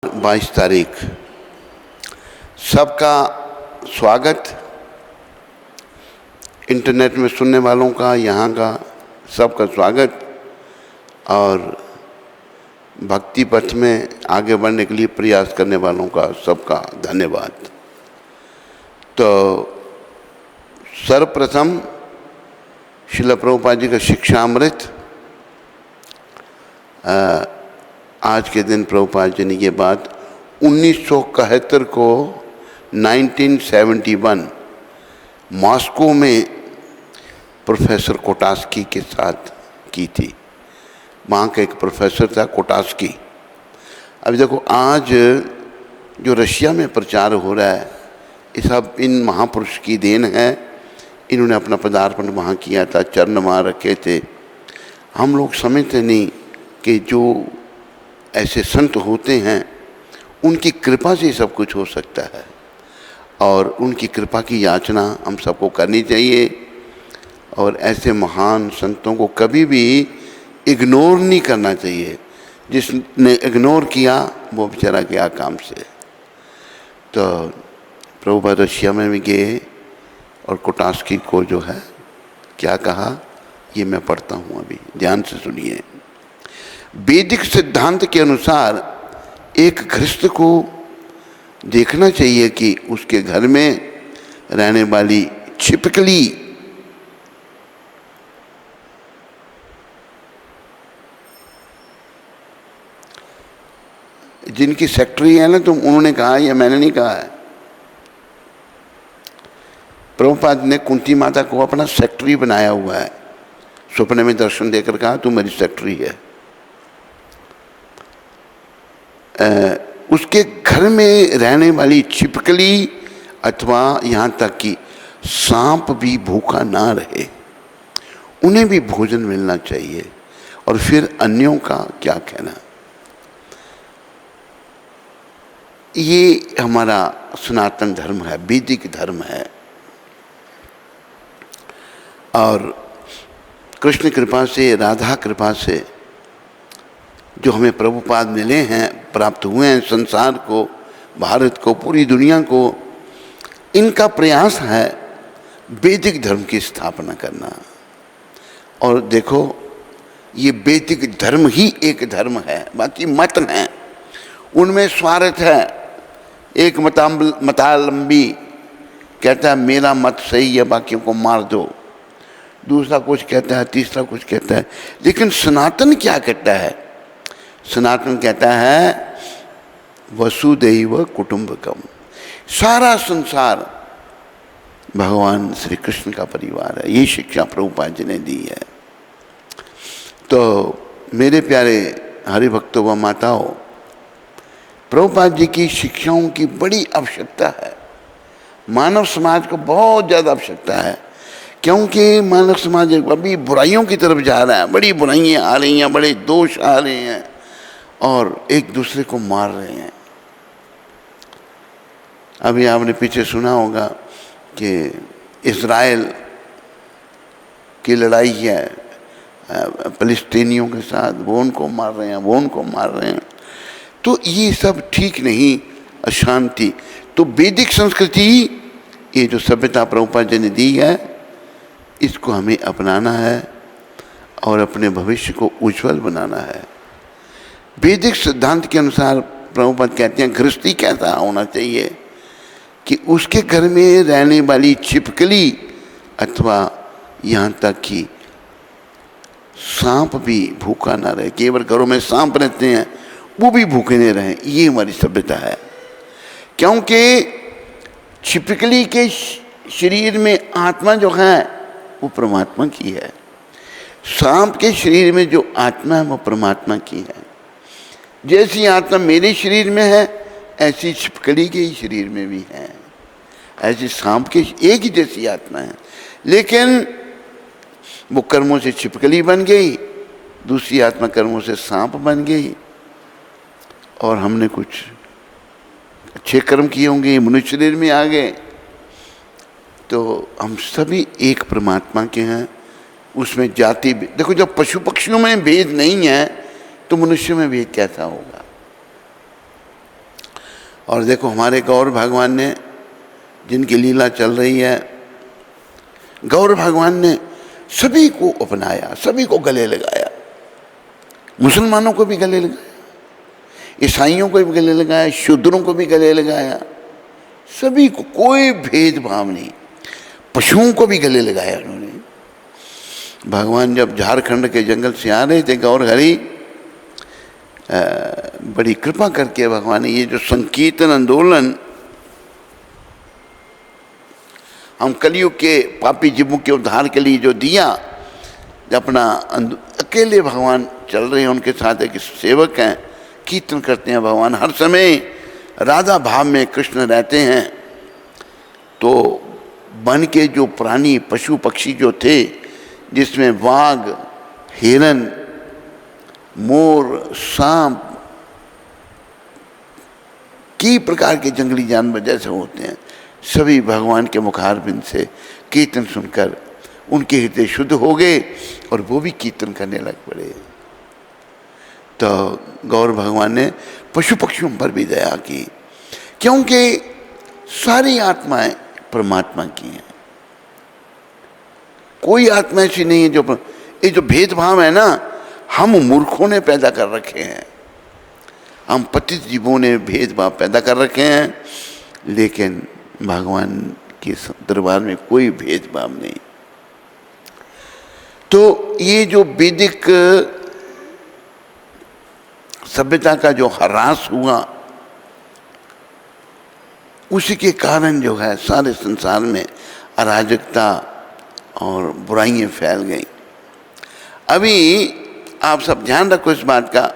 22 तारीख। सबका स्वागत। इंटरनेट में सुनने वालों का, यहाँ का सबका स्वागत और भक्ति पथ में आगे बढ़ने के लिए प्रयास करने वालों का सबका धन्यवाद। तो सर्वप्रथम श्रील प्रभुपाद जी का शिक्षामृत आज के दिन प्रभुपाद जी ने ये बात 1971 को 1971 मॉस्को में प्रोफेसर कोटास्की के साथ की थी। वहाँ का एक प्रोफेसर था कोटास्की। अभी देखो आज जो रशिया में प्रचार हो रहा है ये सब इन महापुरुष की देन है। इन्होंने अपना पदार्पण वहाँ किया था, चरण वहाँ रखे थे। हम लोग समझते नहीं कि जो ऐसे संत होते हैं उनकी कृपा से सब कुछ हो सकता है और उनकी कृपा की याचना हम सबको करनी चाहिए। और ऐसे महान संतों को कभी भी इग्नोर नहीं करना चाहिए। जिसने इग्नोर किया वो बेचारा गया काम से। तो प्रभुपाद रशिया में भी गए और कोटास्की को जो है क्या कहा ये मैं पढ़ता हूँ, अभी ध्यान से सुनिए। वैदिक सिद्धांत के अनुसार एक गृहस्थ को देखना चाहिए कि उसके घर में रहने वाली छिपकली जिनकी सेक्रेटरी है ना, तुम उन्होंने कहा या मैंने नहीं कहा है। प्रभुपाद ने कुंती माता को अपना सेक्रेटरी बनाया हुआ है। सपने में दर्शन देकर कहा तू मेरी सेक्रेटरी है। उसके घर में रहने वाली छिपकली अथवा यहाँ तक कि सांप भी भूखा ना रहे, उन्हें भी भोजन मिलना चाहिए। और फिर अन्यों का क्या कहना। ये हमारा सनातन धर्म है, वैदिक धर्म है। और कृष्ण कृपा से, राधा कृपा से जो हमें प्रभुपाद मिले हैं, प्राप्त हुए हैं, संसार को, भारत को, पूरी दुनिया को, इनका प्रयास है वैदिक धर्म की स्थापना करना। और देखो ये वैदिक धर्म ही एक धर्म है, बाकी मत हैं उनमें स्वार्थ है। एक मतालंबी कहता है मेरा मत सही है, बाकियों को मार दो। दूसरा कुछ कहता है, तीसरा कुछ कहता है। लेकिन सनातन क्या कहता है? सनातन कहता है वसुदैव कुटुंबकम। सारा संसार भगवान श्री कृष्ण का परिवार है। ये शिक्षा प्रभुपाद जी ने दी है। तो मेरे प्यारे हरिभक्तों व माताओं, प्रभुपाद जी की शिक्षाओं की बड़ी आवश्यकता है। मानव समाज को बहुत ज़्यादा आवश्यकता है, क्योंकि मानव समाज अभी बुराइयों की तरफ जा रहा है। बड़ी बुराइयाँ आ रही हैं, बड़े दोष आ रहे हैं और एक दूसरे को मार रहे हैं। अभी आपने पीछे सुना होगा कि इजराइल की लड़ाई है फलस्तीनियों के साथ, वो उनको मार रहे हैं, वो उनको मार रहे हैं। तो ये सब ठीक नहीं, अशांति। तो वैदिक संस्कृति, ये जो सभ्यता प्रभुपाद जी ने दी है, इसको हमें अपनाना है और अपने भविष्य को उज्जवल बनाना है। वैदिक सिद्धांत के अनुसार प्रभुपाद कहते हैं गृहस्थी कैसा होना चाहिए कि उसके घर में रहने वाली छिपकली अथवा यहाँ तक कि सांप भी भूखा ना रहे। केवल घरों में सांप रहते हैं, वो भी भूखे नहीं रहें। ये हमारी सभ्यता है, क्योंकि छिपकली के शरीर में आत्मा जो है वो परमात्मा की है। सांप के शरीर में जो आत्मा है वो परमात्मा की है। जैसी आत्मा मेरे शरीर में है ऐसी छिपकली के ही शरीर में भी है। ऐसी सांप के एक ही जैसी आत्मा है, लेकिन वो कर्मों से छिपकली बन गई, दूसरी आत्मा कर्मों से सांप बन गई। और हमने कुछ अच्छे कर्म किए होंगे, मनुष्य शरीर में आ गए। तो हम सभी एक परमात्मा के हैं। उसमें जाति देखो, जब पशु पक्षियों में भेद नहीं है तो मनुष्य में भेद कैसा होगा? और देखो हमारे गौर भगवान ने, जिनकी लीला चल रही है, गौर भगवान ने सभी को अपनाया, सभी को गले लगाया, मुसलमानों को भी गले लगाया, ईसाइयों को भी गले लगाया, शूद्रों को भी गले लगाया, सभी को, कोई भेदभाव नहीं, पशुओं को भी गले लगाया उन्होंने। भगवान जब झारखंड के जंगल से आ रहे थे, गौर हरि बड़ी कृपा करके भगवान ने ये जो संकीर्तन आंदोलन हम कलयुग के पापी जीवों के उद्धार के लिए जो दिया, अपना अकेले भगवान चल रहे हैं, उनके साथ एक सेवक हैं, कीर्तन करते हैं, भगवान हर समय राधा भाव में कृष्ण रहते हैं। तो वन के जो प्राणी पशु पक्षी जो थे, जिसमें वाघ, हिरन, मोर, सांप, कई प्रकार के जंगली जानवर जैसे होते हैं, सभी भगवान के मुखारबिंद से कीर्तन सुनकर उनके हृदय शुद्ध हो गए और वो भी कीर्तन करने लग पड़े। तो गौर भगवान ने पशु पक्षियों पर भी दया की, क्योंकि सारी आत्माएं परमात्मा की हैं। कोई आत्मा ऐसी नहीं है जो, ये जो भेदभाव है ना, हम मूर्खों ने पैदा कर रखे हैं, हम पतित जीवों ने भेदभाव पैदा कर रखे हैं, लेकिन भगवान के दरबार में कोई भेदभाव नहीं। तो ये जो वैदिक सभ्यता का जो ह्रास हुआ, उसी के कारण जो है सारे संसार में अराजकता और बुराइयां फैल गई। अभी आप सब ध्यान रखो इस बात का,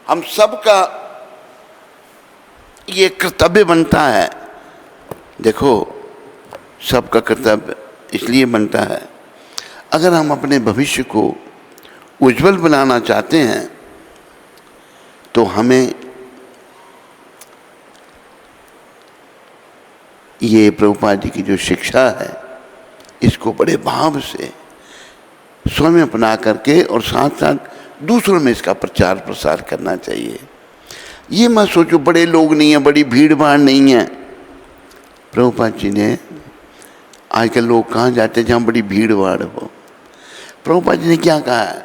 हम सबका ये कर्तव्य बनता है। देखो, सबका कर्तव्य इसलिए बनता है, अगर हम अपने भविष्य को उज्जवल बनाना चाहते हैं तो हमें ये प्रभुपाद जी की जो शिक्षा है, इसको बड़े भाव से स्वयं अपना करके और साथ साथ दूसरों में इसका प्रचार प्रसार करना चाहिए। ये मत सोचो बड़े लोग नहीं हैं, बड़ी भीड़ भाड़ नहीं है। प्रभुपाद जी ने, आजकल लोग कहाँ जाते हैं जहाँ बड़ी भीड़ भाड़ हो, प्रभुपाद जी ने क्या कहा है,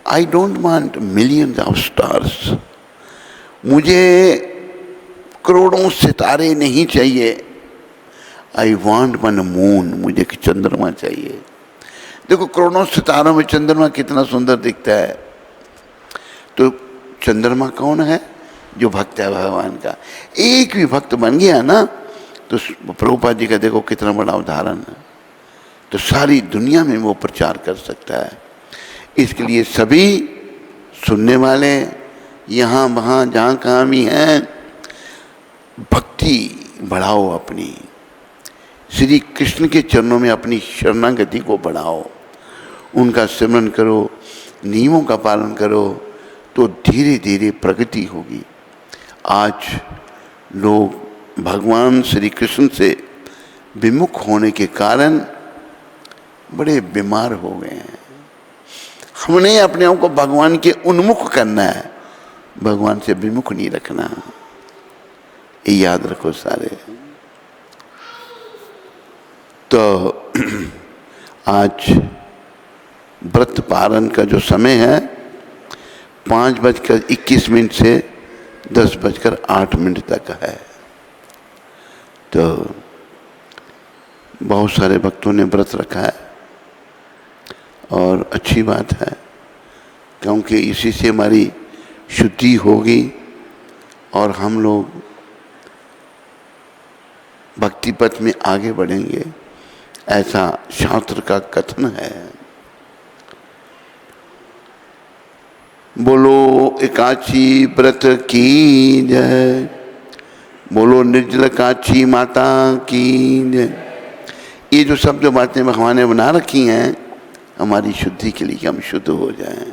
I don't want millions of stars, मुझे करोड़ों सितारे नहीं चाहिए, आई वांट वन मून, मुझे एक चंद्रमा चाहिए। देखो करोड़ों सितारों में चंद्रमा कितना सुंदर दिखता है। तो चंद्रमा कौन है? जो भक्त है भगवान का। एक भी भक्त बन गया ना, तो प्रभुपाद जी का देखो कितना बड़ा उदाहरण है, तो सारी दुनिया में वो प्रचार कर सकता है। इसके लिए सभी सुनने वाले यहाँ वहाँ जहाँ कहाँ भी हैं, भक्ति बढ़ाओ, अपनी श्री कृष्ण के चरणों में अपनी शरणागति को बढ़ाओ, उनका सिमरन करो, नियमों का पालन करो, तो धीरे धीरे प्रगति होगी। आज लोग भगवान श्री कृष्ण से विमुख होने के कारण बड़े बीमार हो गए हैं। हमने अपने आप को भगवान के उन्मुख करना है, भगवान से विमुख नहीं रखना। ये याद रखो सारे। तो आज व्रत पारण का जो समय है 5:21 से 10:08 तक है। तो बहुत सारे भक्तों ने व्रत रखा है और अच्छी बात है, क्योंकि इसी से हमारी शुद्धि होगी और हम लोग भक्ति पथ में आगे बढ़ेंगे, ऐसा शास्त्र का कथन है। बोलो एकाची व्रत की जय, बोलो निर्जल काची माता की जय। ये जो सब जो बातें भगवान ने बना रखी हैं हमारी शुद्धि के लिए, कि हम शुद्ध हो जाएं।